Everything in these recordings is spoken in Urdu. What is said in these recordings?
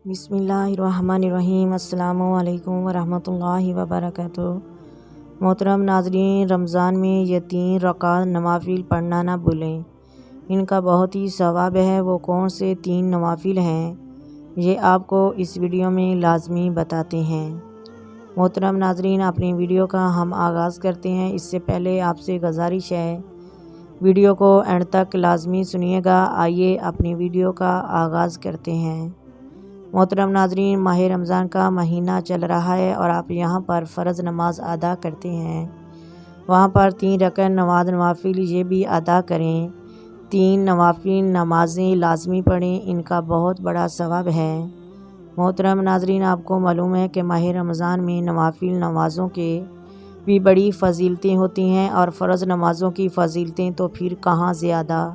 بسم اللہ الرحمن الرحیم۔ السلام علیکم ورحمۃ اللہ وبرکاتہ۔ محترم ناظرین، رمضان میں یہ 3 رکعت نوافل پڑھنا نہ بھولیں، ان کا بہت ہی ثواب ہے۔ وہ کون سے 3 نوافل ہیں یہ آپ کو اس ویڈیو میں لازمی بتاتے ہیں۔ محترم ناظرین، اپنی ویڈیو کا ہم آغاز کرتے ہیں۔ اس سے پہلے آپ سے گزارش ہے ویڈیو کو اینڈ تک لازمی سنیے گا۔ آئیے اپنی ویڈیو کا آغاز کرتے ہیں۔ محترم ناظرین، ماہ رمضان کا مہینہ چل رہا ہے اور آپ یہاں پر فرض نماز ادا کرتے ہیں، وہاں پر 3 رکعت نوافل یہ بھی ادا کریں۔ 3 نوافل نمازیں لازمی پڑھیں، ان کا بہت بڑا ثواب ہے۔ محترم ناظرین، آپ کو معلوم ہے کہ ماہ رمضان میں نوافل نمازوں کے بھی بڑی فضیلتیں ہوتی ہیں، اور فرض نمازوں کی فضیلتیں تو پھر کہاں زیادہ۔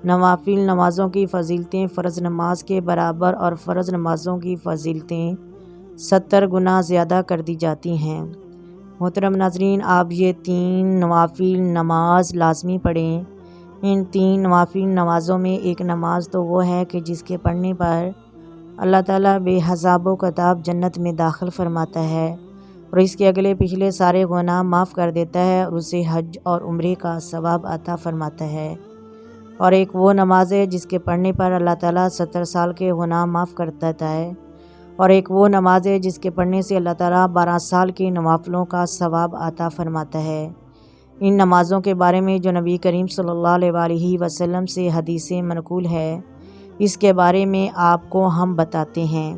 نوافل نمازوں کی فضیلتیں فرض نماز کے برابر اور فرض نمازوں کی فضیلتیں 70 گنا زیادہ کر دی جاتی ہیں۔ محترم ناظرین، آپ یہ 3 نوافل نماز لازمی پڑھیں۔ ان 3 نوافل نمازوں میں ایک نماز تو وہ ہے کہ جس کے پڑھنے پر اللہ تعالیٰ بے حساب و کتاب جنت میں داخل فرماتا ہے، اور اس کے اگلے پچھلے سارے گناہ معاف کر دیتا ہے، اور اسے حج اور عمرے کا ثواب عطا فرماتا ہے۔ اور ایک وہ نماز ہے جس کے پڑھنے پر اللہ تعالیٰ 70 سال کے گناہ معاف کر دیتا ہے، اور ایک وہ نماز ہے جس کے پڑھنے سے اللہ تعالیٰ 12 سال کے نوافلوں کا ثواب عطا فرماتا ہے۔ ان نمازوں کے بارے میں جو نبی کریم صلی اللہ علیہ وسلم سے حدیثیں منقول ہے، اس کے بارے میں آپ کو ہم بتاتے ہیں۔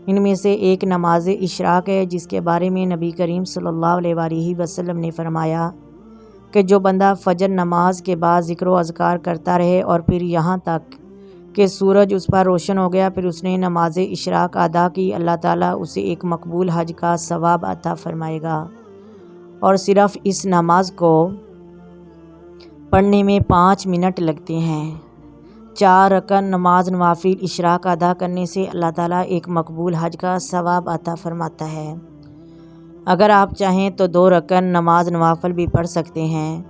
ان میں سے ایک نماز اشراق ہے، جس کے بارے میں نبی کریم صلی اللہ علیہ وسلم نے فرمایا کہ جو بندہ فجر نماز کے بعد ذکر و اذکار کرتا رہے اور پھر یہاں تک کہ سورج اس پر روشن ہو گیا، پھر اس نے نماز اشراق ادا کی، اللہ تعالیٰ اسے ایک مقبول حج کا ثواب عطا فرمائے گا۔ اور صرف اس نماز کو پڑھنے میں 5 منٹ لگتے ہیں۔ 4 رکعت نماز نوافل اشراق ادا کرنے سے اللہ تعالیٰ ایک مقبول حج کا ثواب عطا فرماتا ہے۔ اگر آپ چاہیں تو 2 رکعت نماز نوافل بھی پڑھ سکتے ہیں۔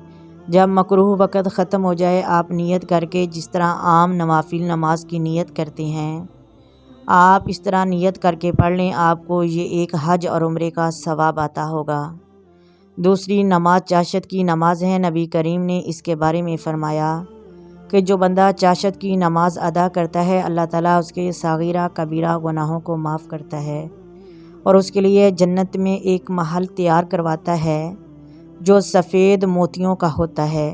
جب مکروہ وقت ختم ہو جائے، آپ نیت کر کے جس طرح عام نوافل نماز کی نیت کرتے ہیں، آپ اس طرح نیت کر کے پڑھ لیں، آپ کو یہ ایک حج اور عمرے کا ثواب عطا ہوگا۔ دوسری نماز چاشت کی نماز ہے۔ نبی کریم نے اس کے بارے میں فرمایا کہ جو بندہ چاشت کی نماز ادا کرتا ہے، اللہ تعالیٰ اس کے صغیرہ کبیرہ گناہوں کو معاف کرتا ہے، اور اس کے لیے جنت میں ایک محل تیار کرواتا ہے جو سفید موتیوں کا ہوتا ہے۔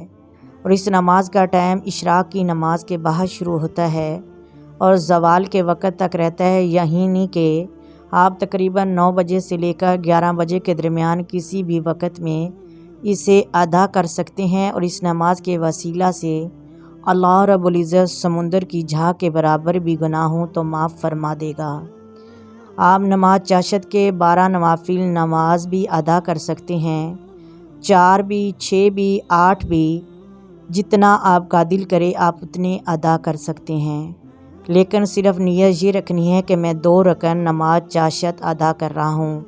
اور اس نماز کا ٹائم اشراق کی نماز کے بعد شروع ہوتا ہے اور زوال کے وقت تک رہتا ہے، یعنی کہ آپ تقریباً 9 بجے سے لے کر 11 بجے کے درمیان کسی بھی وقت میں اسے ادا کر سکتے ہیں، اور اس نماز کے وسیلہ سے اللہ رب العزت سمندر کی جھاگ کے برابر بھی گناہ ہوں تو معاف فرما دے گا۔ آپ نماز چاشت کے 12 نوافل نماز بھی ادا کر سکتے ہیں، 4 بھی، 6 بھی، 8 بھی، جتنا آپ کا دل کرے آپ اتنے ادا کر سکتے ہیں، لیکن صرف نیت یہ رکھنی ہے کہ میں 2 رکعت نماز چاشت ادا کر رہا ہوں۔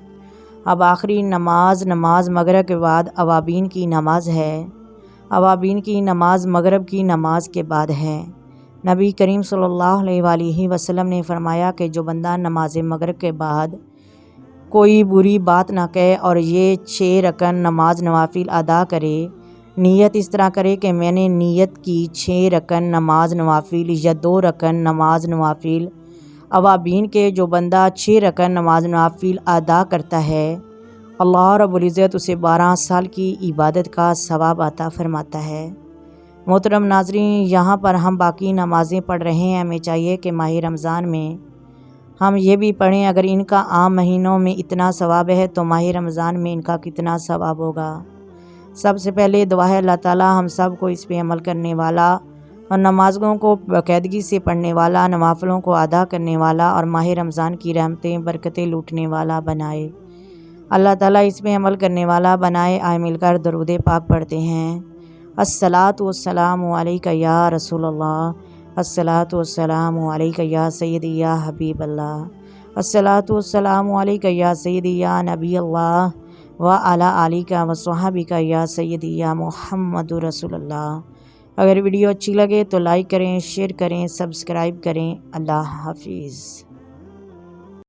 اب آخری نماز مغرب کے بعد اوابین کی نماز ہے۔ اوابین کی نماز مغرب کی نماز کے بعد ہے۔ نبی کریم صلی اللہ علیہ وسلم نے فرمایا کہ جو بندہ نماز مغرب کے بعد کوئی بری بات نہ کہے اور یہ 6 رکعت نماز نوافل ادا کرے، نیت اس طرح کرے کہ میں نے نیت کی 6 رکعت نماز نوافل یا 2 رکعت نماز نوافل اوابین کے، جو بندہ 6 رکعت نماز نوافل ادا کرتا ہے، اللہ رب العزت اسے 12 سال کی عبادت کا ثواب عطا فرماتا ہے۔ محترم ناظرین، یہاں پر ہم باقی نمازیں پڑھ رہے ہیں، ہمیں چاہیے کہ ماہ رمضان میں ہم یہ بھی پڑھیں۔ اگر ان کا عام مہینوں میں اتنا ثواب ہے تو ماہ رمضان میں ان کا کتنا ثواب ہوگا۔ سب سے پہلے دعا ہے اللہ تعالیٰ ہم سب کو اس پہ عمل کرنے والا اور نمازوں کو باقاعدگی سے پڑھنے والا، نوافلوں کو ادا کرنے والا اور ماہ رمضان کی رحمتیں برکتیں لوٹنے والا بنائے۔ اللہ تعالیٰ اس پہ عمل کرنے والا بنائے۔ آئے مل کر درود پاک پڑھتے ہیں۔ الصلاۃ والسلام علیک یا رسول اللہ، الصلاۃ والسلام علیک یا سیدی یا حبیب اللہ، الصلاۃ والسلام علیک یا سیدی یا نبی اللہ وعلی آلک وصحبک یا سیدی یا محمد رسول اللہ۔ اگر ویڈیو اچھی لگے تو لائک کریں، شیئر کریں، سبسکرائب کریں۔ اللہ حافظ۔